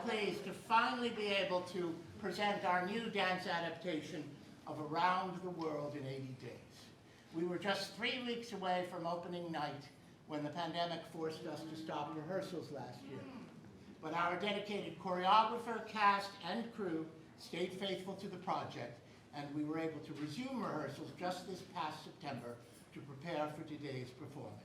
pleased to finally be able to present our new dance adaptation of Around the World in 80 Days. We were just 3 weeks away from opening night when the pandemic forced us to stop rehearsals last year. But our dedicated choreographer, cast, and crew stayed faithful to the project, and we were able to resume rehearsals just this past September to prepare for today's performance.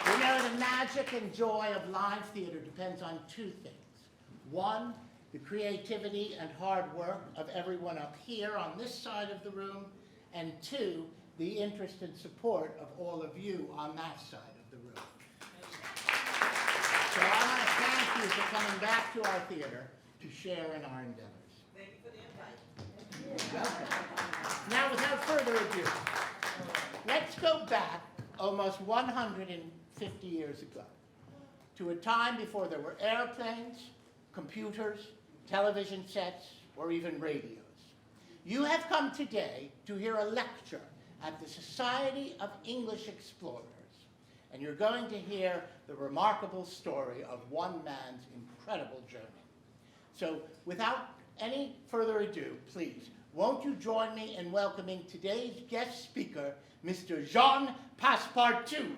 We know the magic and joy of live theater depends on two things. One, the creativity and hard work of everyone up here on this side of the room, and two, the interest and support of all of you on that side of the room. So I want to thank you for coming back to our theater to share in our endeavors. Thank you for the invite. You're welcome. Now, without further ado, let's go back almost 150 years ago to a time before there were airplanes, computers, television sets, or even radios. You have come today to hear a lecture at the Society of English Explorers, and you're going to hear the remarkable story of one man's incredible journey. So, without any further ado, please, won't you join me in welcoming today's guest speaker, Mr. Jean Passepartout.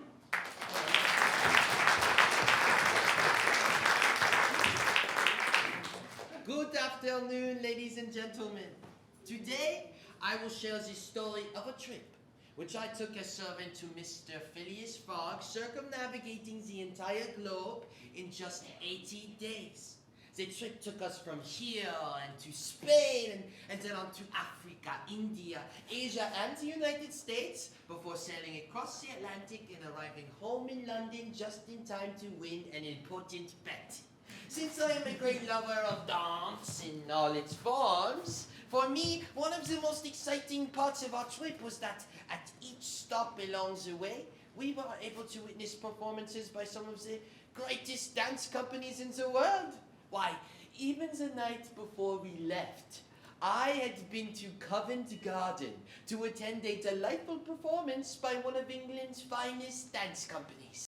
Good afternoon, ladies and gentlemen. Today, I will share the story of a trip which I took as servant to Mr. Phileas Fogg, circumnavigating the entire globe in just 80 days. The trip took us from here and to Spain and then on to Africa, India, Asia, and the United States before sailing across the Atlantic and arriving home in London just in time to win an important bet. Since I am a great lover of dance in all its forms, for me, one of the most exciting parts of our trip was that at each stop along the way, we were able to witness performances by some of the greatest dance companies in the world. Why, even the night before we left, I had been to Covent Garden to attend a delightful performance by one of England's finest dance companies.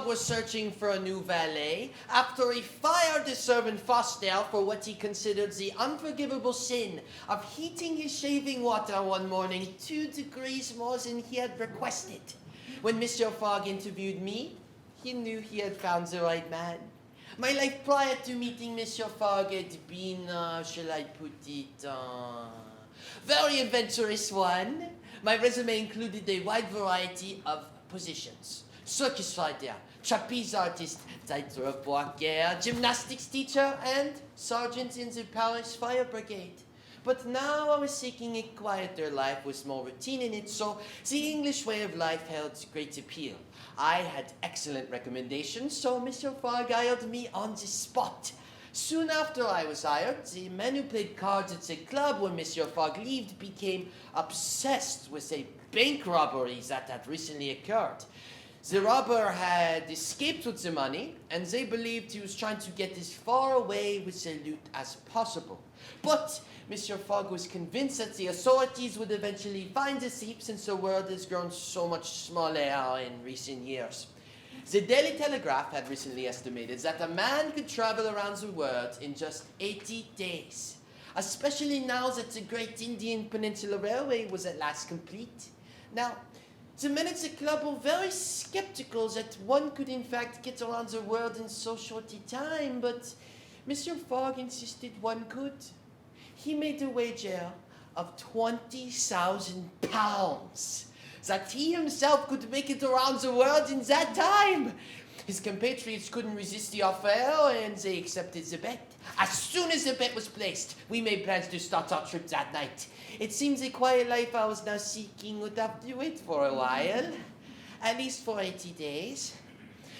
Fogg was searching for a new valet after he fired the servant Fosdale for what he considered the unforgivable sin of heating his shaving water one morning 2 degrees more than he had requested. When Mr. Fogg interviewed me, he knew he had found the right man. My life prior to meeting Mr. Fogg had been, shall I put it, very adventurous one. My resume included a wide variety of positions. Circus rider, trapeze artist, tightrope walker, gymnastics teacher, and sergeant in the Paris Fire Brigade. But now I was seeking a quieter life with more routine in it, so the English way of life held great appeal. I had excellent recommendations, so Mr. Fogg hired me on the spot. Soon after I was hired, the man who played cards at the club when Mr. Fogg left became obsessed with a bank robbery that had recently occurred. The robber had escaped with the money, and they believed he was trying to get as far away with the loot as possible. But Mr. Fogg was convinced that the authorities would eventually find the thief, since the world has grown so much smaller in recent years. The Daily Telegraph had recently estimated that a man could travel around the world in just 80 days, especially now that the Great Indian Peninsula Railway was at last complete. Now, the men at the club were very skeptical that one could in fact get around the world in so short a time, but Mr. Fogg insisted one could. He made a wager of £20,000 that he himself could make it around the world in that time. His compatriots couldn't resist the offer, and they accepted the bet. As soon as the bet was placed, we made plans to start our trip that night. It seems the quiet life I was now seeking would have to wait for a while, at least for 80 days.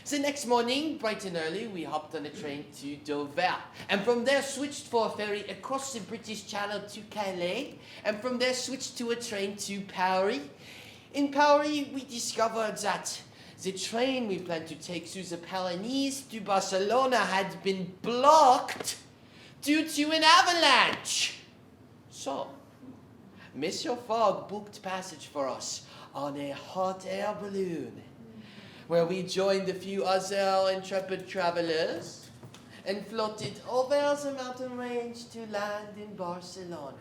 The next morning, bright and early, we hopped on a train to Dover, and from there switched for a ferry across the British Channel to Calais, and from there switched to a train to Paris. In Paris, we discovered that the train we planned to take through the Pyrenees to Barcelona had been blocked due to an avalanche. So, Mr. Fogg booked passage for us on a hot air balloon, where we joined a few other intrepid travelers and floated over the mountain range to land in Barcelona.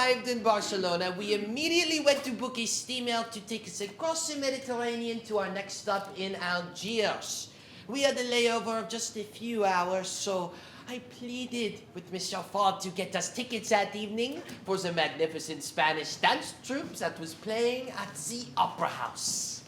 arrived in Barcelona, we immediately went to book a steamer to take us across the Mediterranean to our next stop in Algiers. We had a layover of just a few hours, so I pleaded with Mr. Fogg to get us tickets that evening for the magnificent Spanish dance troupe that was playing at the Opera House.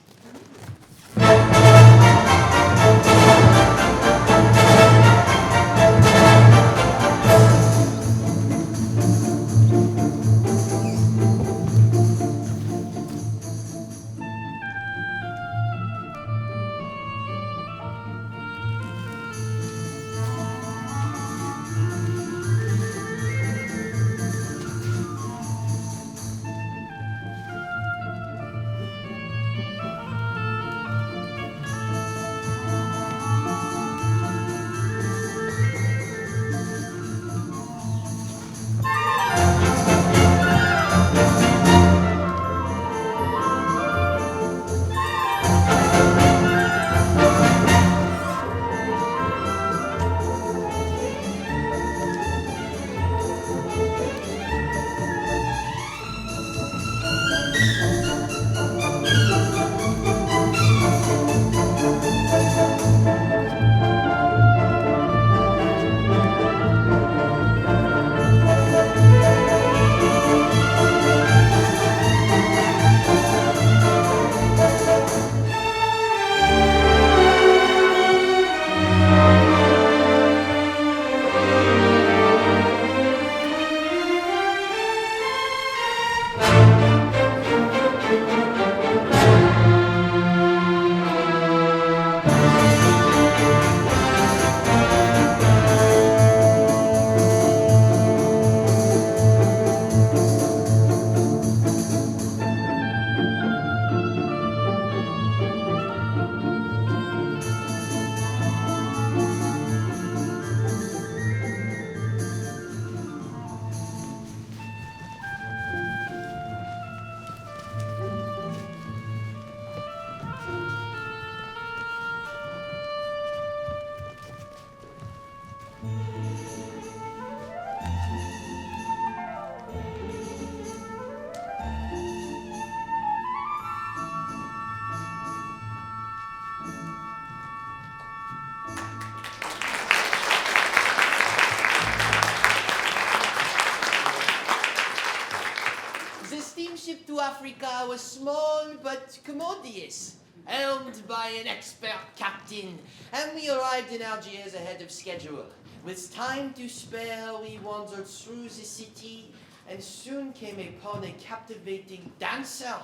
Steamship to Africa was small but commodious, helmed by an expert captain, and we arrived in Algiers ahead of schedule. With time to spare, we wandered through the city and soon came upon a captivating dancer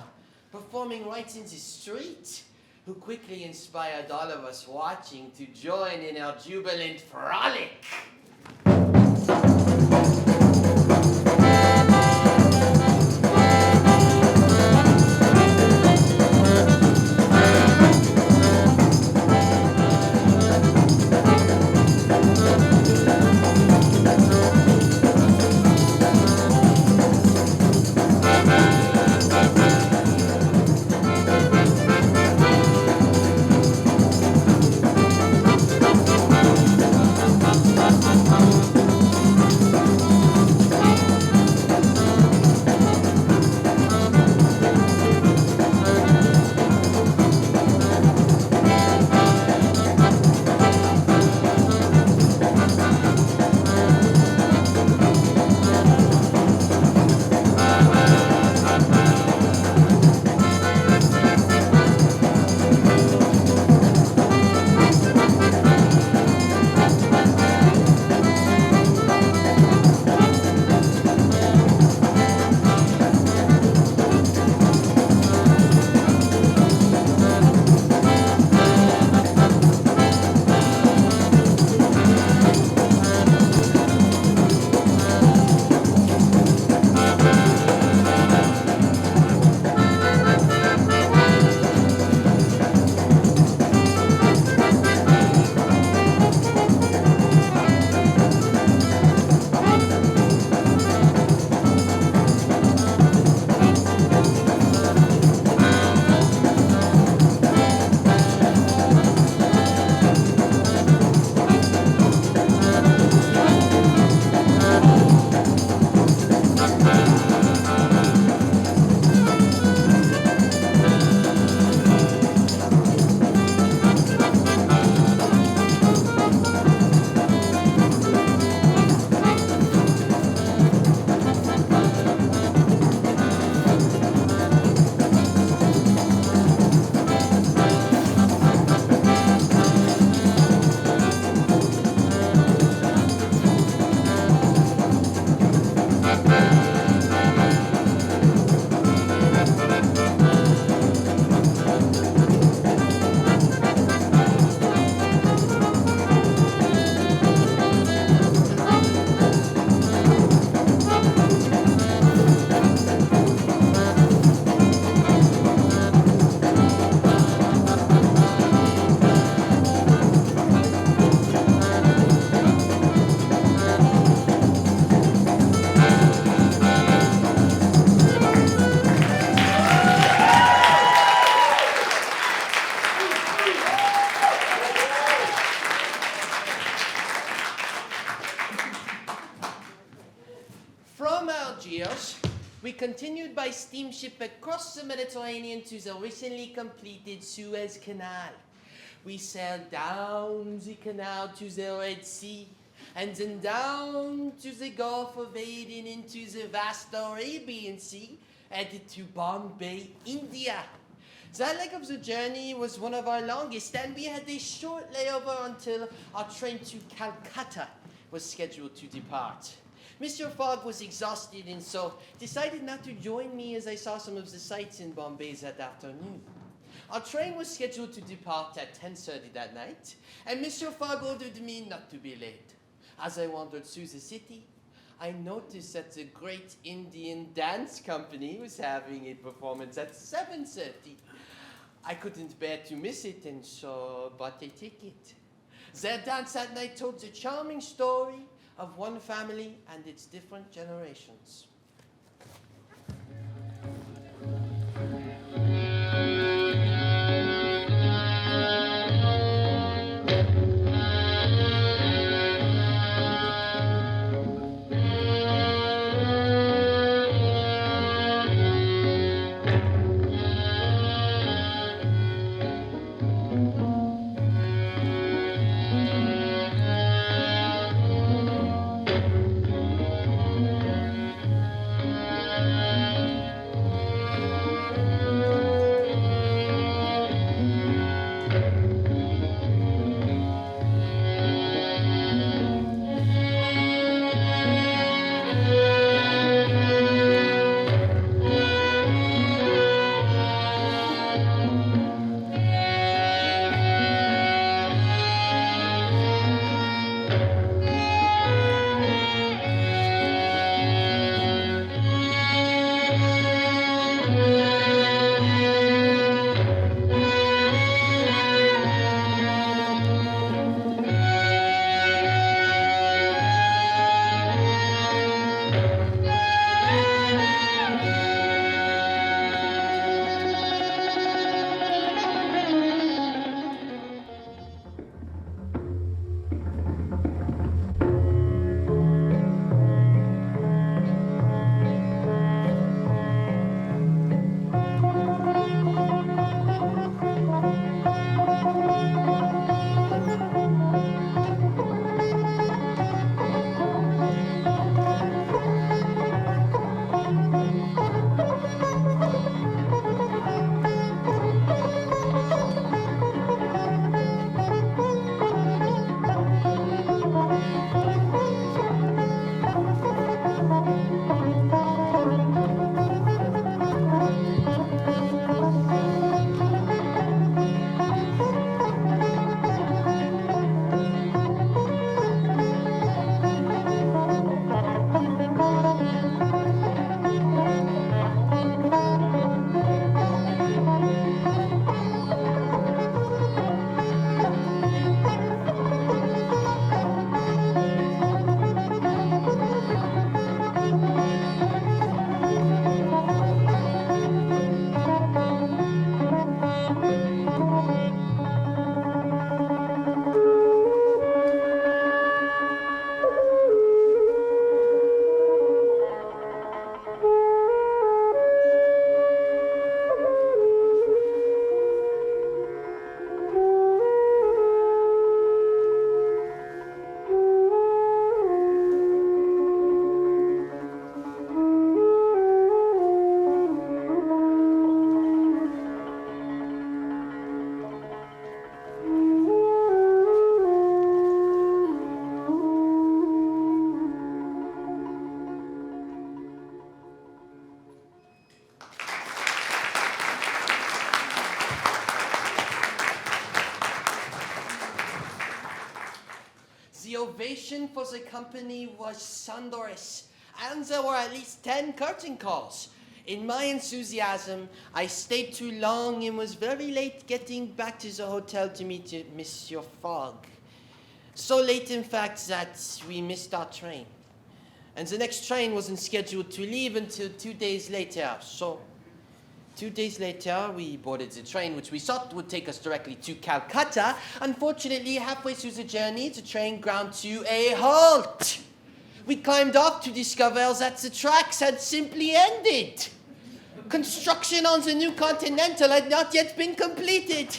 performing right in the street, who quickly inspired all of us watching to join in our jubilant frolic. continued by steamship across the Mediterranean to the recently completed Suez Canal. We sailed down the canal to the Red Sea, and then down to the Gulf of Aden into the vast Arabian Sea, headed to Bombay, India. That leg of the journey was one of our longest, and we had a short layover until our train to Calcutta was scheduled to depart. Mr. Fogg was exhausted and so decided not to join me as I saw some of the sights in Bombay that afternoon. Our train was scheduled to depart at 10:30 that night, and Mr. Fogg ordered me not to be late. As I wandered through the city, I noticed that the Great Indian Dance Company was having a performance at 7:30. I couldn't bear to miss it, and so bought a ticket. Their dance that night told the charming story of one family and its different generations. The ovation for the company was thunderous, and there were at least 10 curtain calls. In my enthusiasm, I stayed too long and was very late getting back to the hotel to meet Monsieur Fogg. So late, in fact, that we missed our train. And the next train wasn't scheduled to leave until 2 days later. So 2 days later, we boarded the train, which we thought would take us directly to Calcutta. Unfortunately, halfway through the journey, the train ground to a halt. We climbed up to discover that the tracks had simply ended. Construction on the new Continental had not yet been completed.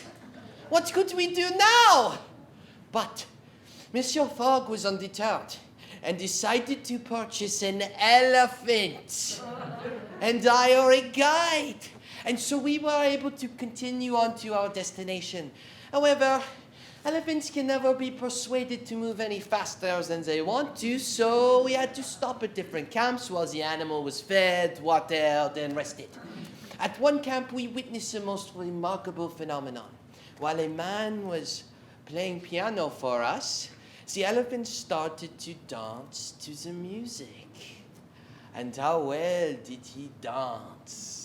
What could we do now? But Monsieur Fogg was undeterred and decided to purchase an elephant and hire a guide. And so we were able to continue on to our destination. However, elephants can never be persuaded to move any faster than they want to, so we had to stop at different camps while the animal was fed, watered, and rested. At one camp, we witnessed a most remarkable phenomenon. While a man was playing piano for us, the elephant started to dance to the music. And how well did he dance?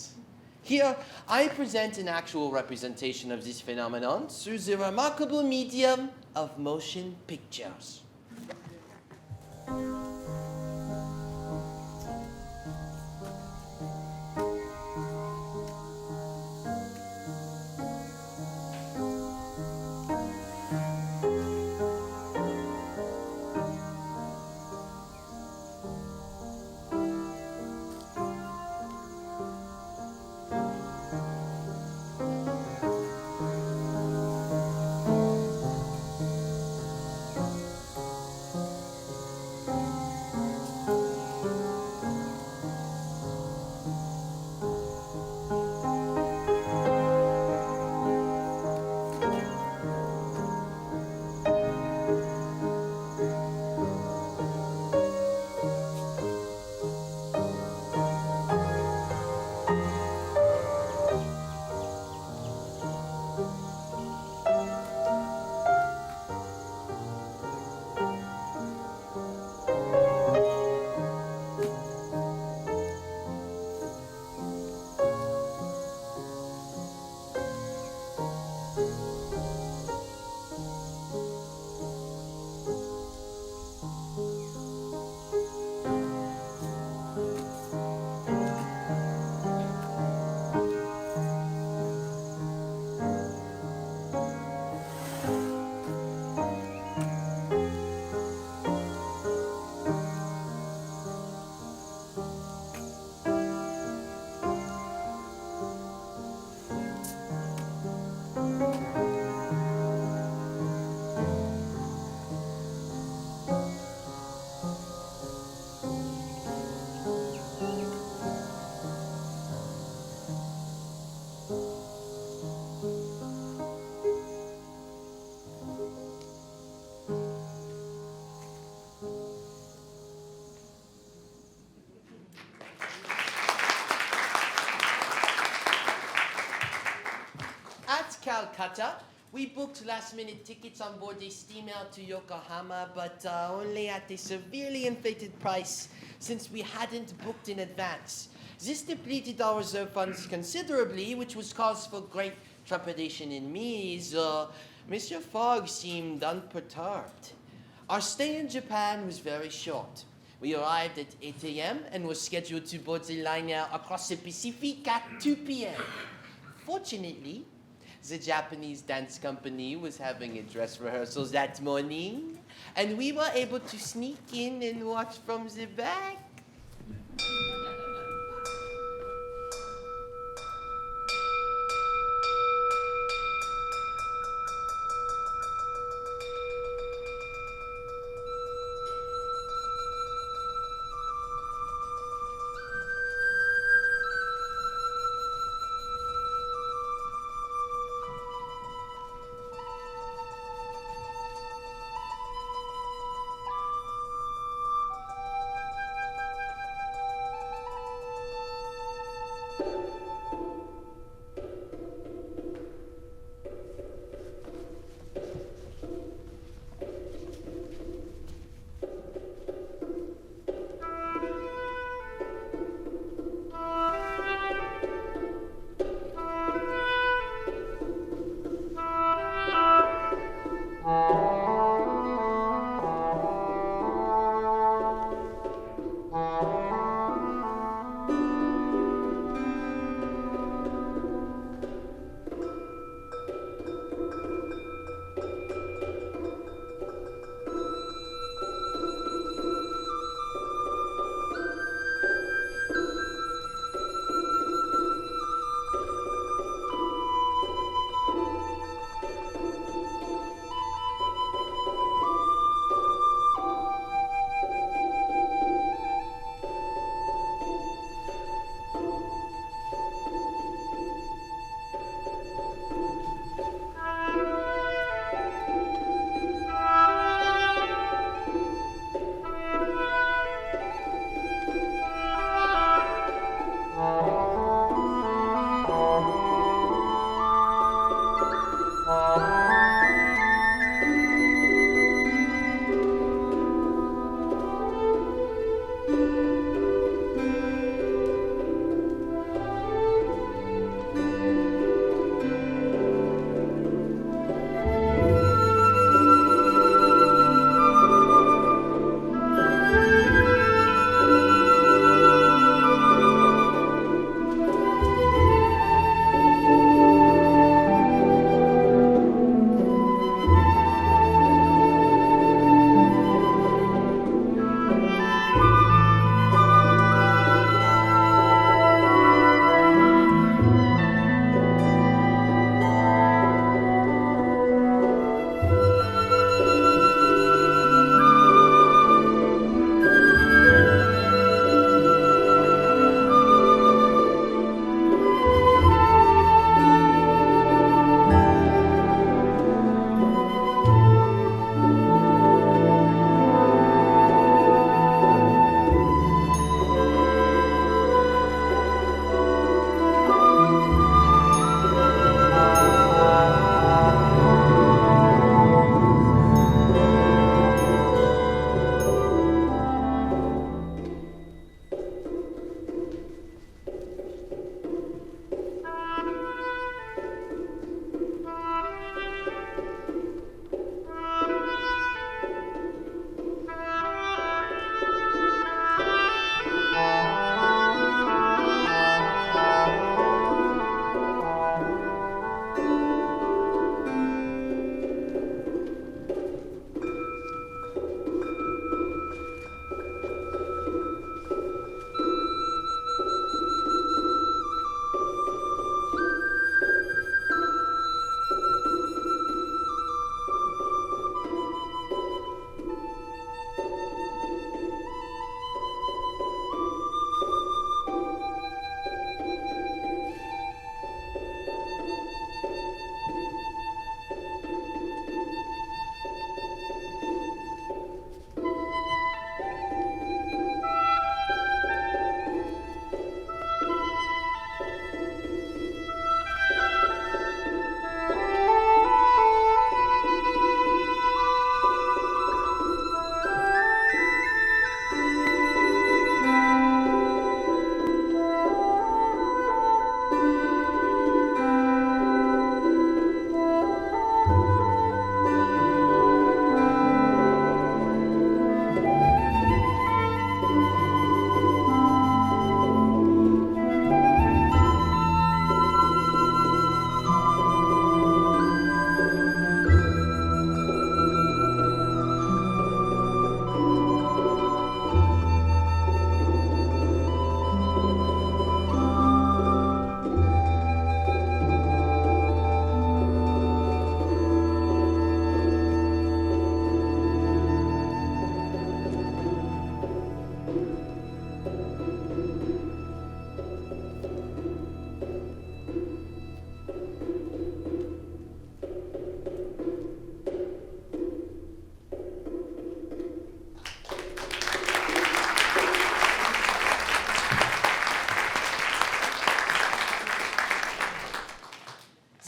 Here, I present an actual representation of this phenomenon through the remarkable medium of motion pictures. Calcutta, we booked last-minute tickets on board a steamer to Yokohama, but only at a severely inflated price since we hadn't booked in advance. This depleted our reserve funds considerably, which was cause for great trepidation in me, so Mr. Fogg seemed unperturbed. Our stay in Japan was very short. We arrived at 8 a.m. and were scheduled to board the liner across the Pacific at 2 p.m. Fortunately, the Japanese dance company was having a dress rehearsal that morning, and we were able to sneak in and watch from the back.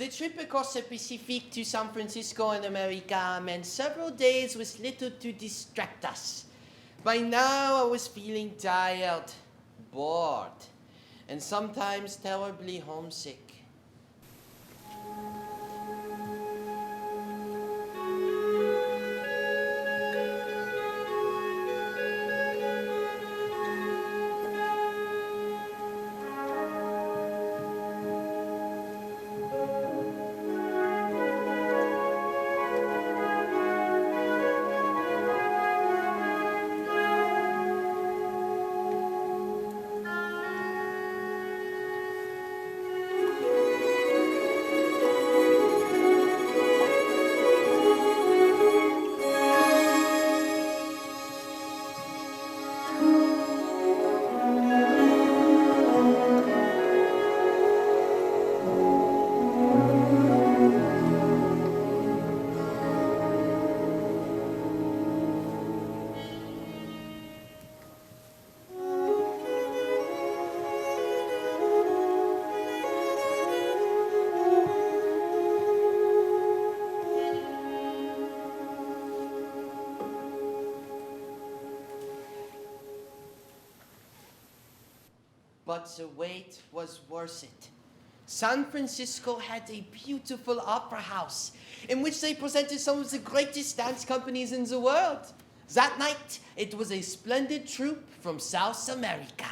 The trip across the Pacific to San Francisco in America meant several days with little to distract us. By now, I was feeling tired, bored, and sometimes terribly homesick. But the wait was worth it. San Francisco had a beautiful opera house in which they presented some of the greatest dance companies in the world. That night, it was a splendid troupe from South America.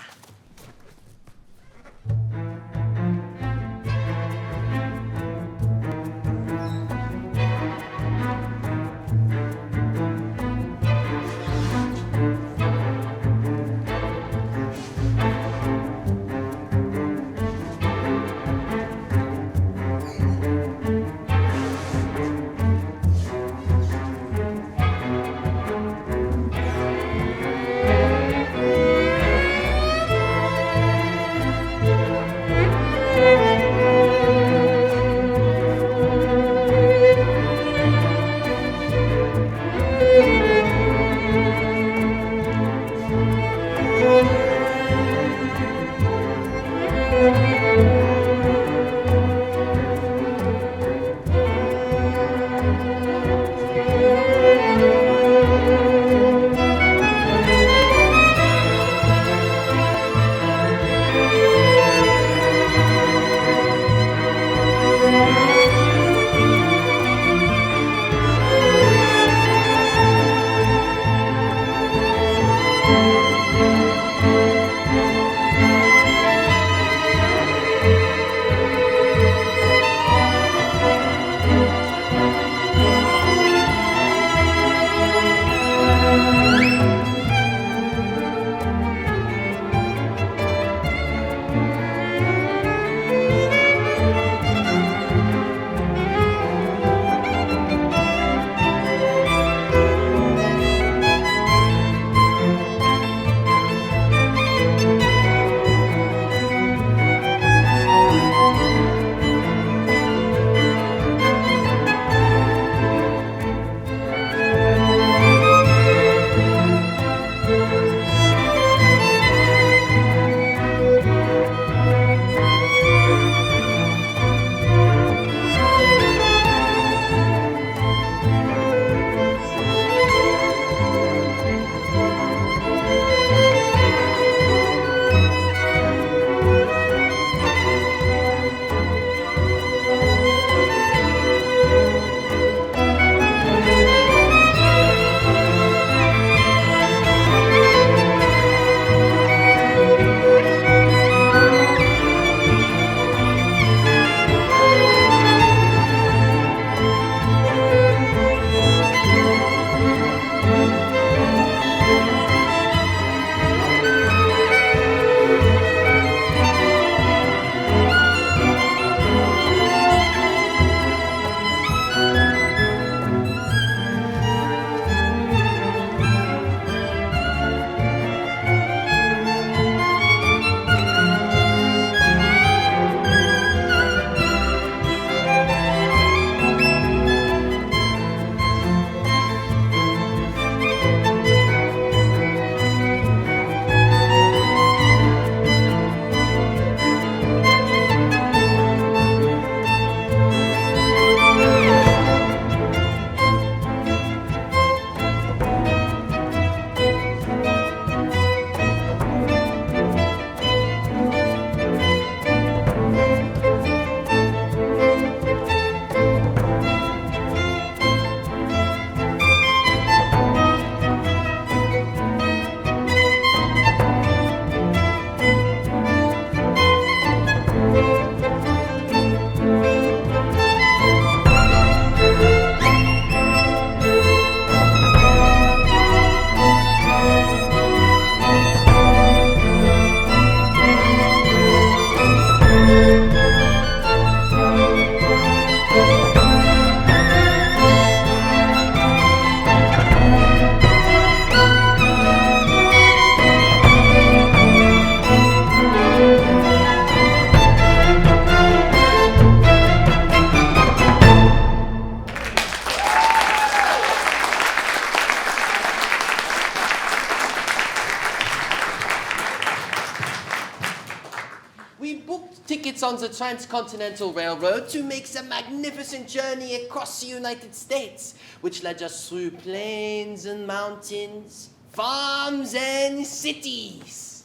on the Transcontinental Railroad to make the magnificent journey across the United States, which led us through plains and mountains, farms and cities.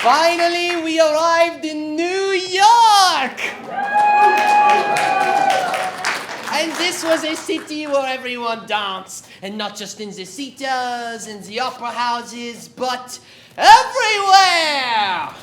Finally, we arrived in New York! And this was a city where everyone danced, and not just in the theaters and the opera houses, but everywhere!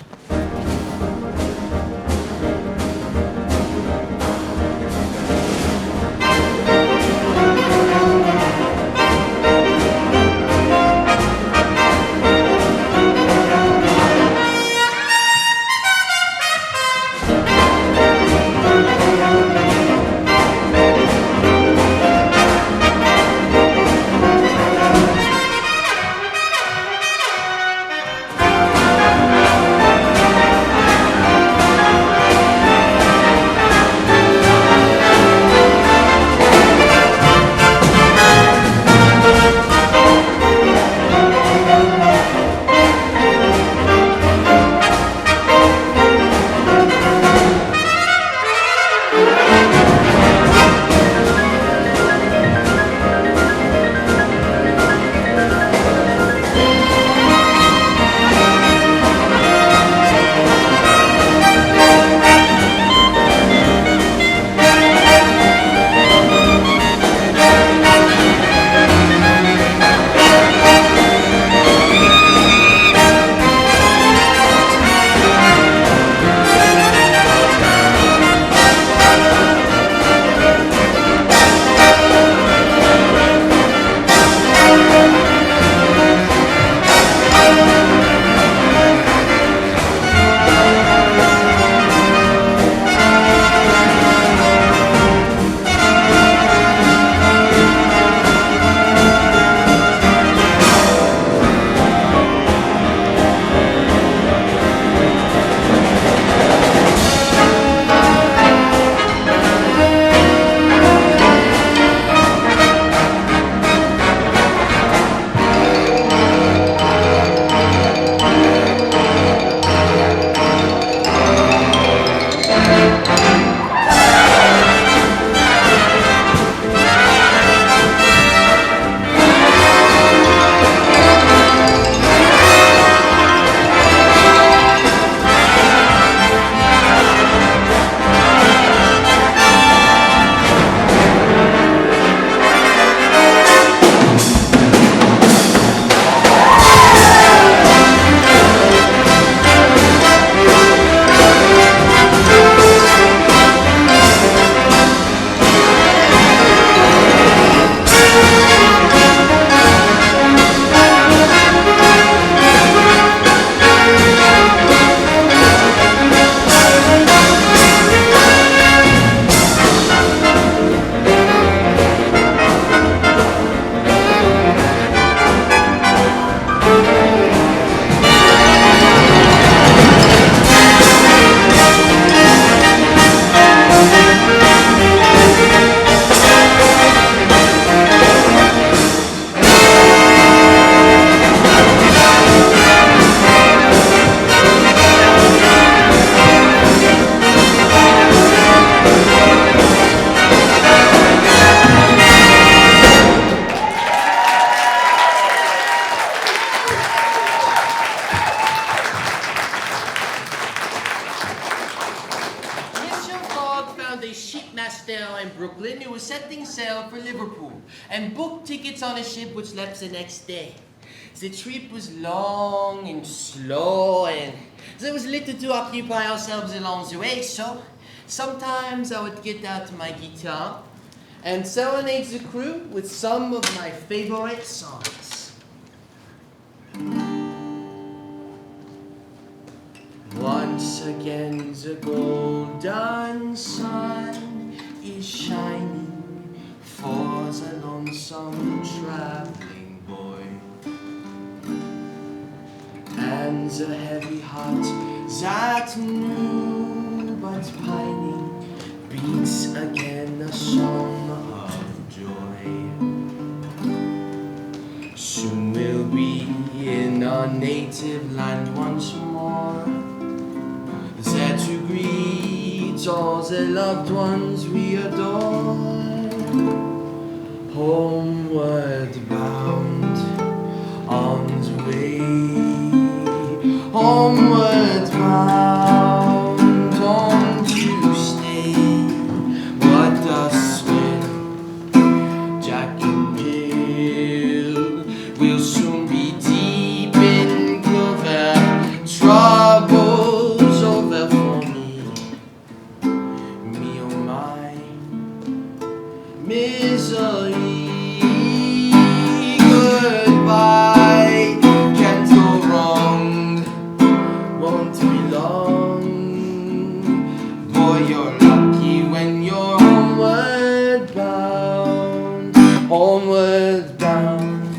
Pastel and Brooklyn who were setting sail for Liverpool and booked tickets on a ship which left the next day. The trip was long and slow, and there was little to occupy ourselves along the way, so sometimes I would get out my guitar and serenade the crew with some of my favorite songs. Once again the golden sun is shining for the lonesome traveling boy, and the heavy heart that knew but pining beats again a song of joy. Soon we'll be in our native land once more, there to greet all the loved ones we adore. Homeward bound on the way, homeward bound on to stay. What a swim, Jack and Jill will soon be deep in clover. Troubles over for me, me oh my misery. Goodbye, can't go wrong, won't be long. Boy, you're lucky when you're homeward bound, homeward bound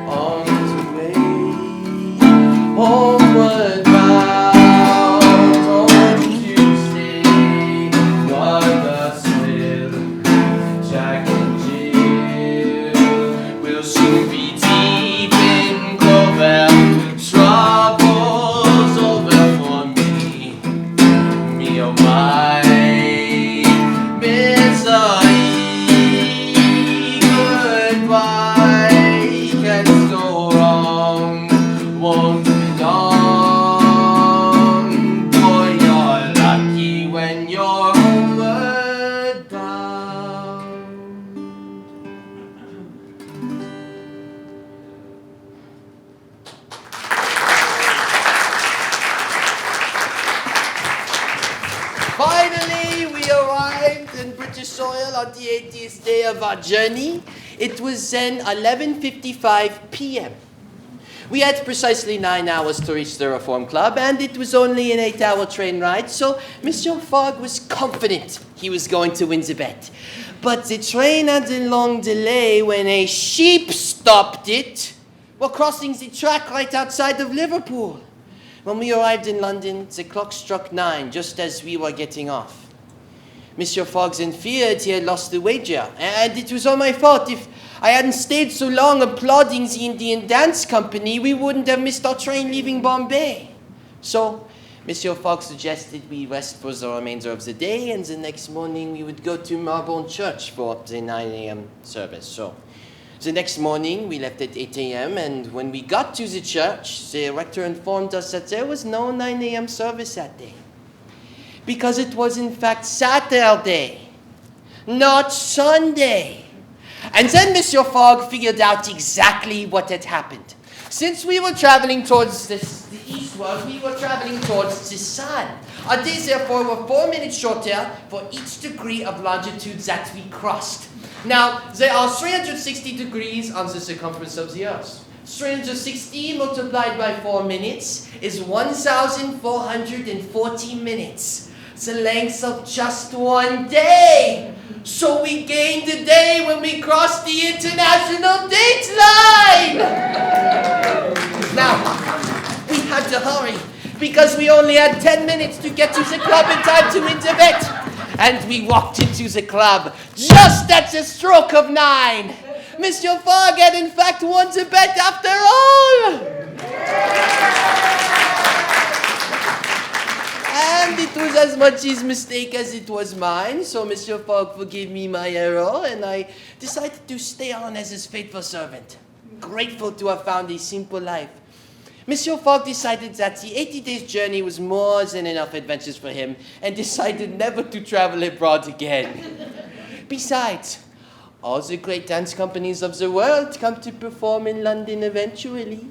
on the way, homeward bound on Tuesday. What a thrill, Jack and Jill will soon be deep in clover. Troubles over for me, me oh my misery. Goodbye, can't go wrong, won't be long. Boy, you're lucky when you're homeward bound. Finally, we arrived in British soil on the 80th day of our journey. It was then 11:55 p.m. We had precisely 9 hours to reach the Reform Club, and it was only an 8-hour train ride, so Monsieur Fogg was confident he was going to win the bet. But the train had a long delay when a sheep stopped it while crossing the track right outside of Liverpool. When we arrived in London, the clock struck 9, just as we were getting off. Monsieur Fogg's feared he had lost the wager, and it was all my fault. If I hadn't stayed so long applauding the Indian Dance Company, we wouldn't have missed our train leaving Bombay. So, Monsieur Fogg suggested we rest for the remainder of the day, and the next morning we would go to Marylebone Church for the 9 a.m. service. So, the next morning we left at 8 a.m., and when we got to the church, the rector informed us that there was no 9 a.m. service that day, because it was in fact Saturday, not Sunday. And then Monsieur Fogg figured out exactly what had happened. Since we were traveling towards the eastward, we were traveling towards the sun. Our days, therefore, were 4 minutes shorter for each degree of longitude that we crossed. Now, there are 360 degrees on the circumference of the Earth. 360 multiplied by 4 minutes is 1,440 minutes. The length of just one day. So we gained a day when we crossed the international date line. Now, we had to hurry because we only had 10 minutes to get to the club in time to win the bet. And we walked into the club just at the stroke of 9. Monsieur Fogg had in fact won the bet after all. And it was as much his mistake as it was mine, so Monsieur Fogg forgave me my error, and I decided to stay on as his faithful servant, grateful to have found a simple life. Monsieur Fogg decided that the 80 days journey was more than enough adventures for him and decided never to travel abroad again. Besides, all the great dance companies of the world come to perform in London eventually.